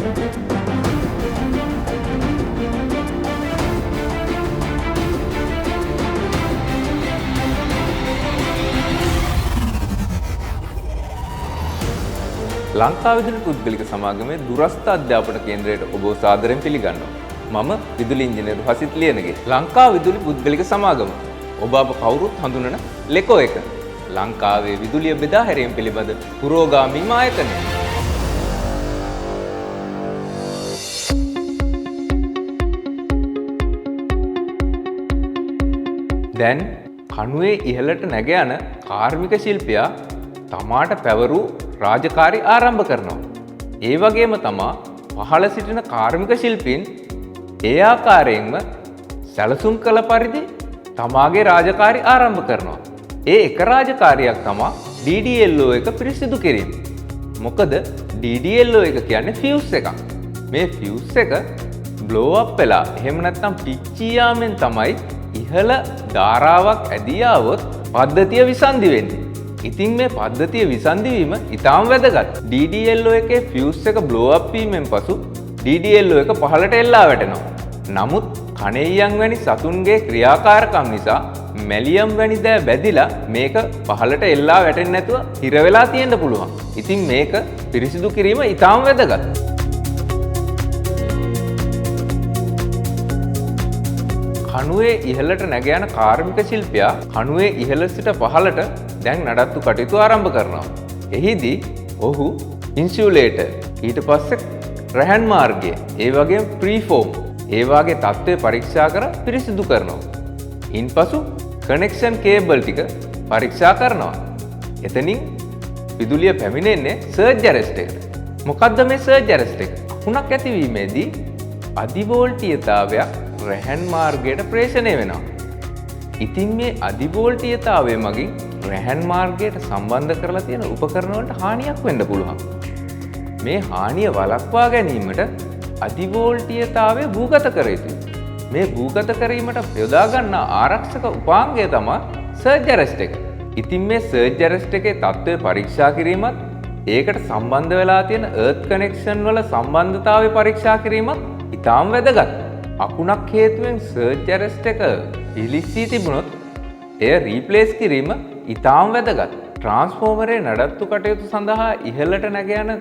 ලංකා විදුලි පුද්ගලික සමාගමේ දුරස්ථ අධ්‍යාපන කේන්ද්‍රයට ඔබ සාදරයෙන් පිළිගන්නවා. මම විදුලි ඉංජිනේරු හසිත් ලියනගේ. ලංකා විදුලි පුද්ගලික සමාගම ඔබ අප කවුරුත් හඳුනන LECO එක. ලංකාවේ විදුලිය බෙදා හැරීම පිළිබඳ පුරෝගාමී ආයතනය. දැන් කණුවේ ඉහළට නැග යන කාර්මික ශිල්පියා තමාට පැවරූ රාජකාරී ආරම්භ කරනවා. ඒ වගේම තමා පහළ සිටින කාර්මික ශිල්පීන් ඒ ආකාරයෙන්ම සැලසුම් කළ පරිදි තමාගේ රාජකාරී ආරම්භ කරනවා. ඒ එක රාජකාරියක් තමා DDLO එක පිරිසිදු කිරීම. මොකද DDLO එක කියන්නේ ෆියුස් එකක්. මේ ෆියුස් එක බ්ලෝ අප් වෙලා එහෙම නැත්නම් පිච්චී යාමෙන් තමයි ඉහළ ධාරාවක් ඇදී ආවොත් පද්ධතිය විසන්ධි වෙන්නේ. ඉතින් මේ පද්ධතිය විසන්ධි වීම ඉතාම වැදගත්. DDLO එකේ ෆියුස් එක බ්ලෝ අප් වීමෙන් පසු DDLO එක පහළට එල්ලා වැටෙනවා. නමුත් කණෙයියන් වැනි සතුන්ගේ ක්‍රියාකාරකම් නිසා මැලියම් වැනි දෑ බැදිලා මේක පහළට එල්ලා වැටෙන්නේ නැතුව හිර වෙලා තියෙන්න පුළුවන්. ඉතින් මේක පිරිසිදු කිරීම ඉතාම වැදගත්. කණුවේ ඉහළට නැග යන කාර්මික ශිල්පියා කණුවේ ඉහළ සිට පහළට දැන් නඩත්තු කටයුතු ආරම්භ කරනවා. එහිදී ඔහු ඉන්සියුලේටර් ඊට පස්සේ රැහන් මාර්ගය ඒ වගේම ප්‍රීෆෝම් ඒ වගේ තත්ත්වය පරීක්ෂා කර පිරිසිදු කරනවා. ඉන්පසු කනෙක්ෂන් කේබල් ටික පරීක්ෂා කරනවා. එතනින් විදුලිය පැමිණෙන්නේ සර්ජ් ඇරෙස්ට් එකට. මොකද්ද මේ සර්ජ් ඇරෙස්ට් එක? අකුණක් ඇතිවීමේදී අධිවෝල්ටීයතාවයක් රැහන් මාර්ගයට ප්‍රේෂණය වෙනවා. ඉතින් මේ අධිවෝල්ටීයතාවය මගින් රැහන් මාර්ගයට සම්බන්ධ කරලා තියෙන උපකරණ වලට හානියක් වෙන්න පුළුවන්. මේ හානිය වළක්වා ගැනීමට අධිවෝල්ටීයතාවය භූගත කර යුතුයි. මේ භූගත කිරීමට යොදා ගන්නා ආරක්ෂක උපාංගය තමයි සර්ජ් ඇරෙස්ට් එක. ඉතින් මේ සර්ජ් ඇරෙස්ට් එකේ තත්ත්වය පරීක්ෂා කිරීමත් ඒකට සම්බන්ධ වෙලා තියෙන එර්ත් කනෙක්ෂන් වල සම්බන්ධතාවය පරීක්ෂා කිරීමත් ඉතාම වැදගත්. අකුණක් හේතුවෙන් සර්ජ් ඇරෙස්ට් එක පිළිස්සී තිබුණොත් එය රීප්ලේස් කිරීම ඉතාම වැදගත්. ට්‍රාන්ස්ෆෝමරේ නඩත්තු කටයුතු සඳහා ඉහළට නැග යන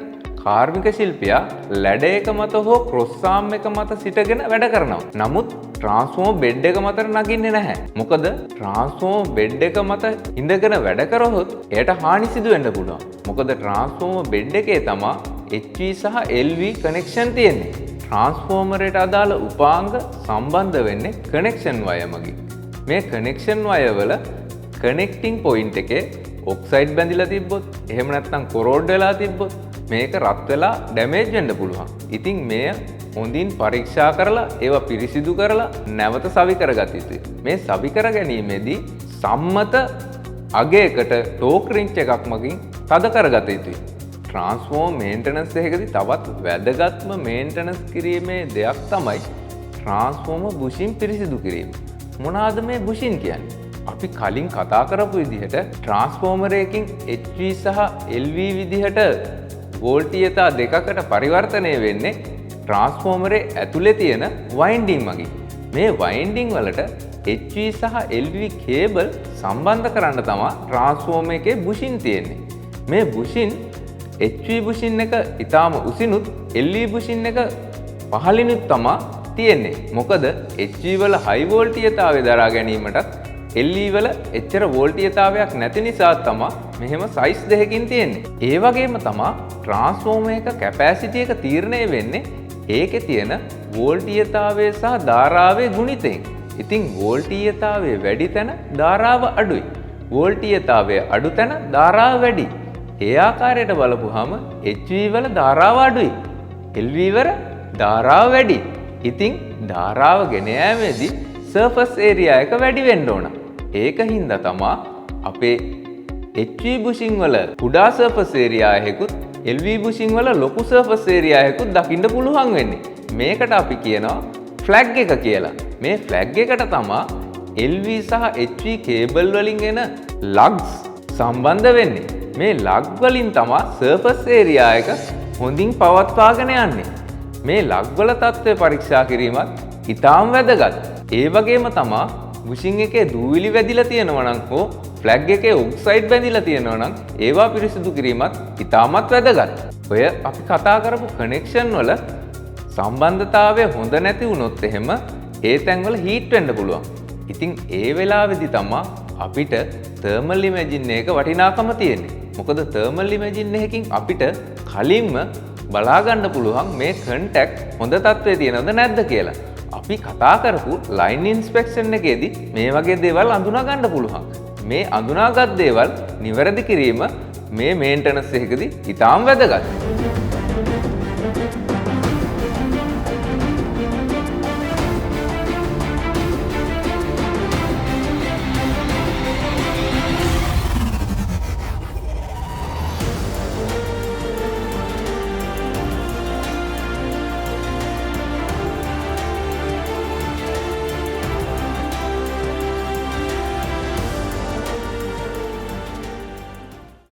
කාර්මික ශිල්පියා ලැඩ එක මත හෝ ක්‍රොස් ආම් එක මත සිටගෙන වැඩ කරනවා. නමුත් ට්‍රාන්ස්ෆෝමර් බෙඩ් එක මත නගින්නේ නැහැ. මොකද ට්‍රාන්ස්ෆෝමර් බෙඩ් එක මත ඉඳගෙන වැඩ කරොත් එයට හානි සිදු වෙන්න පුළුවන්. මොකද ට්‍රාන්ස්ෆෝමර් බෙඩ් එකේ තමා HV සහ LV කනෙක්ෂන් තියෙන්නේ. ට්‍රාන්ස්ෆෝමරයට අදාළ උපාංග සම්බන්ධ වෙන්නේ කනෙක්ෂන් වයර් මගින්. මේ කනෙක්ෂන් වයර් වල කනෙක්ටිං පොයින්ට් එකේ ඔක්සයිඩ් බැඳිලා තිබ්බොත් එහෙම නැත්නම් කොරෝඩ් වෙලා තිබ්බොත් මේක රත් වෙලා ඩැමේජ් වෙන්න පුළුවන්. ඉතින් මෙය හොඳින් පරීක්ෂා කරලා ඒවා පිරිසිදු කරලා නැවත සවි කරගත යුතුයි. මේ සවි කර ගැනීමේදී සම්මත අගයකට ටෝක් රින්ච් එකක් මගින් තද කරගත යුතුයි. ට්‍රාන්ස්ෆෝමර් මේන්ටනන්ස් එකකදී තවත් වැදගත්ම මේන්ටනන්ස් කිරීමේ දෙයක් තමයි ට්‍රාන්ස්ෆෝමර් බුෂින් පිරිසිදු කිරීම. මොනවාද මේ බුෂින් කියන්නේ? අපි කලින් කතා කරපු විදිහට ට්‍රාන්ස්ෆෝමර් එකකින් HV සහ LV විදිහට වෝල්ටීයතා දෙකකට පරිවර්තනය වෙන්නේ ට්‍රාන්ස්ෆෝමරේ ඇතුලේ තියෙන වයින්ඩින් මගින්. මේ වයින්ඩින් වලට HV සහ LV කේබල් සම්බන්ධ කරන්න තමයි ට්‍රාන්ස්ෆෝමර් එකේ බුෂින් තියෙන්නේ. මේ බුෂින් HV බුෂින් එක ඊටාම උසිනුත් LV බුෂින් එක පහළිනුත් තමයි තියෙන්නේ. මොකද HV වල හයි වෝල්ටීයතාවය දරා ගැනීමටත් LV වල එච්චර වෝල්ටීයතාවයක් නැති නිසා තමයි මෙහෙම සයිස් දෙකකින් තියෙන්නේ. ඒ වගේම තමයි ට්‍රාන්ස්ෆෝමර් එක කැපැසිටි එක තීරණය වෙන්නේ ඒකේ තියෙන වෝල්ටීයතාවය සහ ධාරාවේ ගුණිතයෙන්. ඉතින් වෝල්ටීයතාවය වැඩි තැන ධාරාව අඩුයි. වෝල්ටීයතාවය අඩු තැන ධාරාව වැඩි. ඒ ආකාරයට බලපුවාම HV වල ධාරාව අඩුයි. LV වල ධාරාව වැඩි. ඉතින් ධාරාව ගෙන යාමේදී සර්ෆස් ඒරියා එක වැඩි වෙන්න ඕන. ඒක හින්දා තමා අපේ HV බුෂින් වල කුඩා සර්ෆස් ඒරියා එකකුත් LV බුෂින් වල ලොකු සර්ෆස් ඒරියා එකකුත් දකින්න පුළුවන් වෙන්නේ. මේකට අපි කියනවා ෆ්ලැග් එක කියලා. මේ ෆ්ලැග් එකට තමා LV සහ HV කේබල් වලින් එන ලග්ස් සම්බන්ධ වෙන්නේ. මේ ලග් වලින් තමා සර්ෆස් ඒරියා එක හොඳින් පවත්වාගෙන යන්නේ. මේ ලග්වල තත්ත්වය පරීක්ෂා කිරීමත් ඉතාම වැදගත්. ඒ වගේම තමා බුෂින් එකේ දූවිලි වැදිලා තියෙනවා නම් හෝ ෆ්ලැග් එකේ ඔක්සයිඩ් බැඳිලා තියෙනවා නම් ඒවා පිරිසිදු කිරීමත් ඉතාමත් වැදගත්. ඔය අපි කතා කරපු කනෙක්ෂන් වල සම්බන්ධතාවය හොඳ නැති වුණොත් එහෙම ඒ තැන්වල හීට් වෙන්න පුළුවන්. ඉතින් ඒ වෙලාවේදී තමා අපිට තර්මල් ඉමේජින් එක වටිනාකම තියෙන්නේ. මොකද තර්මල් ඉමේජින් එකකින් අපිට කලින්ම බලා ගන්න පුළුවන් මේ කන්ටැක්ට් හොඳ තත්ත්වයේ තියෙනවද නැද්ද කියලා. අපි කතා කරපු ලයින් ඉන්ස්පෙක්ෂන් එකේදී මේ වගේ දේවල් අඳුනා ගන්න පුළුවන්. මේ අඳුනාගත් දේවල් නිවැරදි කිරීම මේ මේන්ටනන්ස් එකකදී ඉතාම වැදගත්.